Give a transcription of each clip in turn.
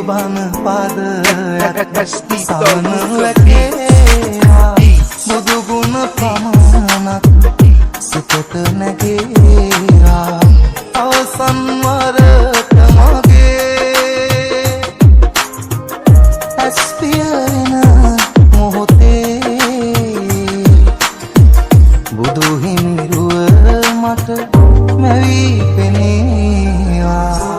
බන පාදයක් සවන වැටේවා බුදු ගුණ පමණක් සිතට නැගේවා අවසන් වරට මගේ ඇස් පියන මොහොතේ බුදු හිමිරුව මට මැවී පෙනේවා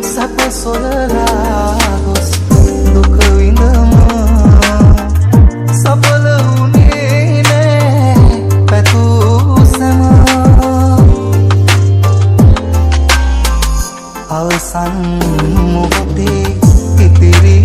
සැප සොලලා ගොස් දුක විඳම සඵල වුණේ නෑ පැතුූ සැම අවසන් මොහොතේ ඉතිරි